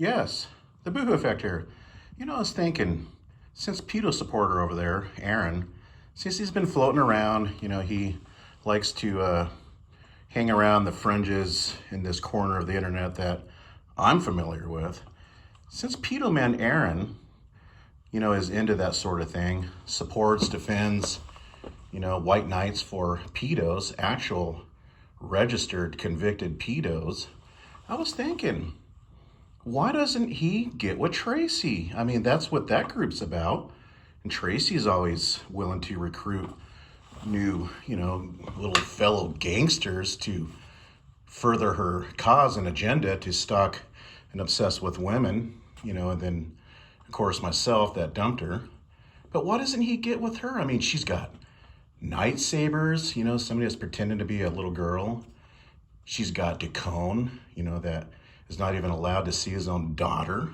Yes, the Boohoo Effect here. I was thinking, since pedo supporter over there, Aaron, since he's been floating around, he likes to hang around the fringes in this corner of the internet that I'm familiar with. Since pedo man Aaron, is into that sort of thing, supports, defends, white knights for pedos, actual registered convicted pedos, I was thinking, why doesn't he get with Tracy? I mean, that's what that group's about. And Tracy's always willing to recruit new, little fellow gangsters to further her cause and agenda to stalk and obsess with women, and then, of course, myself that dumped her. But why doesn't he get with her? I mean, she's got lightsabers, somebody that's pretending to be a little girl. She's got Dacone, that is not even allowed to see his own daughter.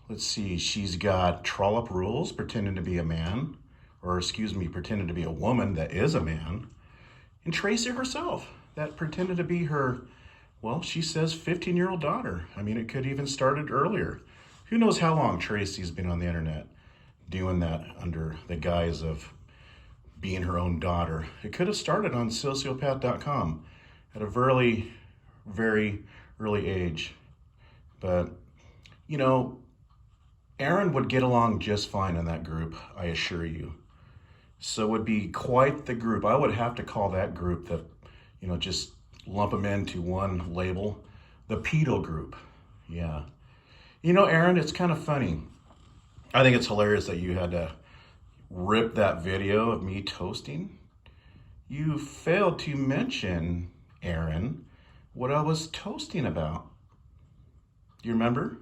Let's see, she's got Trollop Rules, pretending to be a man, or pretending to be a woman that is a man. And Tracy herself, that pretended to be her, well, she says 15-year-old daughter. I mean, it could even started earlier. Who knows how long Tracy's been on the internet doing that under the guise of being her own daughter. It could have started on sociopath.com at a very, very early age. But, Aaron would get along just fine in that group, I assure you. So it would be quite the group. I would have to call that group just lump them into one label, the pedo group. Yeah. Aaron, it's kind of funny. I think it's hilarious that you had to rip that video of me toasting. You failed to mention, Aaron, what I was toasting about. Do you remember?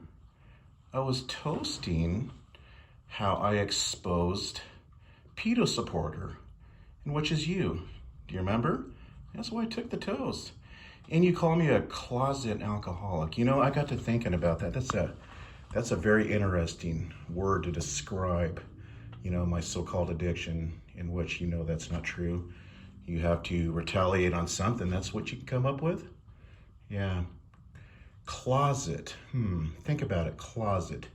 I was toasting how I exposed pedo supporter, and which is you. Do you remember? That's why I took the toast. And you call me a closet alcoholic. I got to thinking about that. That's a very interesting word to describe, my so-called addiction, in which that's not true. You have to retaliate on something. That's what you can come up with. Yeah. Closet. Think about it. Closet.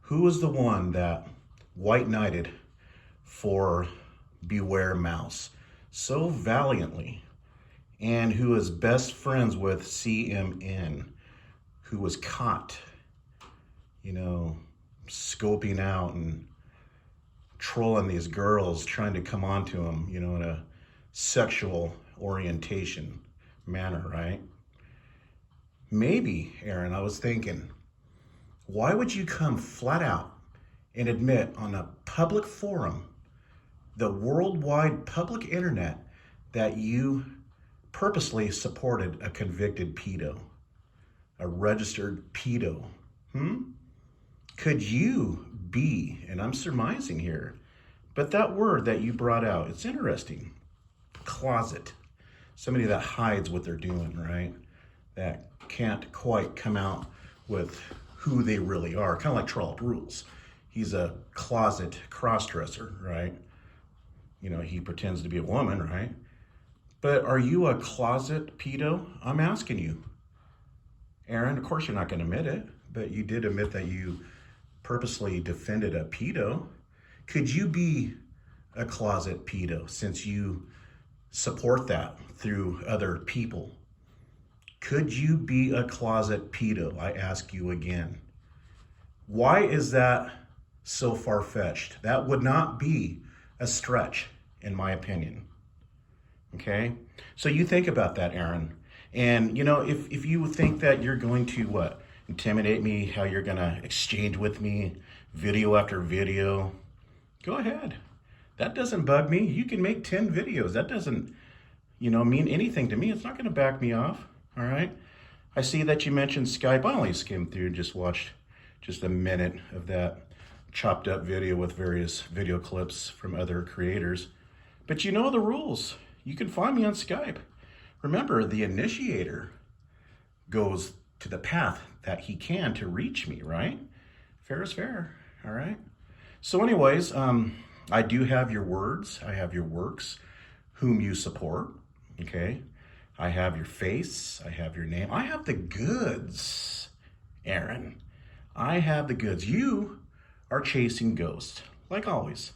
Who was the one that white knighted for Beware Mouse so valiantly, and who is best friends with CMN, who was caught, scoping out and trolling these girls, trying to come onto him, in a sexual orientation manner, right? Maybe, Aaron, I was thinking, why would you come flat out and admit on a public forum, the worldwide public internet, that you purposely supported a convicted pedo, a registered pedo? Could you be, and I'm surmising here, but that word that you brought out, it's interesting. Closet. Somebody that hides what they're doing, right? That can't quite come out with who they really are. Kind of like Trollop Rules. He's a closet cross-dresser, right? He pretends to be a woman, right? But are you a closet pedo? I'm asking you. Aaron, of course you're not going to admit it, but you did admit that you purposely defended a pedo. Could you be a closet pedo since you support that through other people? Could you be a closet pedo? I ask you again. Why is that so far-fetched? That would not be a stretch, in my opinion. Okay? So you think about that, Aaron. And, if you think that you're going to, intimidate me, how you're going to exchange with me video after video, go ahead. That doesn't bug me. You can make 10 videos. That doesn't, mean anything to me. It's not going to back me off. All right. I see that you mentioned Skype. I only skimmed through and just watched just a minute of that chopped up video with various video clips from other creators. But you know the rules. You can find me on Skype. Remember, the initiator goes to the path that he can to reach me, right? Fair is fair. All right. So anyways, I do have your words. I have your works, whom you support. Okay. I have your face. I have your name. I have the goods, Aaron, I have the goods. You are chasing ghosts, like always.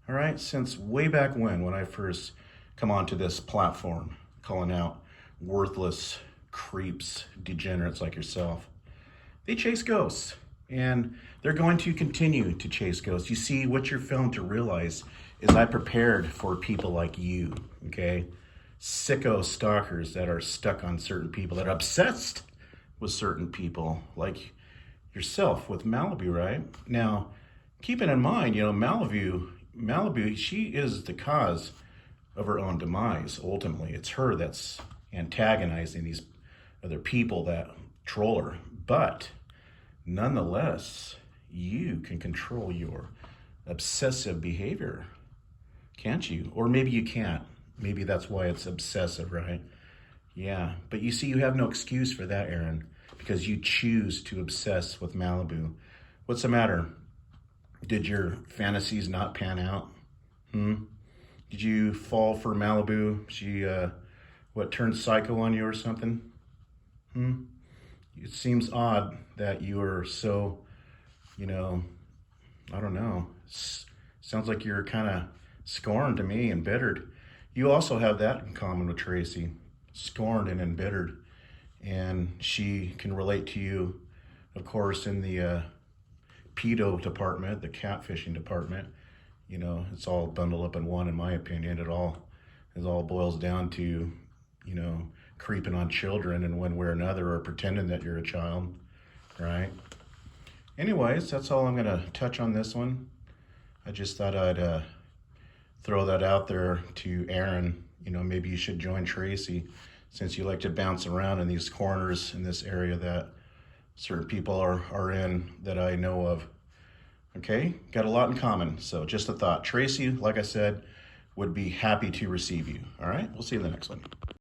All right, since way back when I first come onto this platform, calling out worthless creeps, degenerates like yourself. They chase ghosts, and they're going to continue to chase ghosts. You see, what you're failing to realize is I prepared for people like you, okay? Sicko stalkers that are stuck on certain people, that are obsessed with certain people, like yourself with Malibu, right? Now, keeping in mind, Malibu, she is the cause of her own demise, ultimately. It's her that's antagonizing these other people that troll her. But nonetheless, you can control your obsessive behavior, can't you? Or maybe you can't. Maybe that's why it's obsessive, right? Yeah, but you see, you have no excuse for that, Aaron, because you choose to obsess with Malibu. What's the matter? Did your fantasies not pan out? Did you fall for Malibu? She, turned psycho on you or something? It seems odd that you are so, I don't know. Sounds like you're kind of scorned to me, embittered. You also have that in common with Tracy, scorned and embittered. And she can relate to you, of course, in the pedo department, the catfishing department. It's all bundled up in one, in my opinion. It all boils down to, creeping on children in one way or another, or pretending that you're a child, right? Anyways, that's all I'm going to touch on this one. I just thought I'd throw that out there to Aaron. Maybe you should join Tracy, since you like to bounce around in these corners in this area that certain people are in that I know of. Okay, got a lot in common. So just a thought. Tracy, like I said, would be happy to receive you. All right, we'll see you in the next one.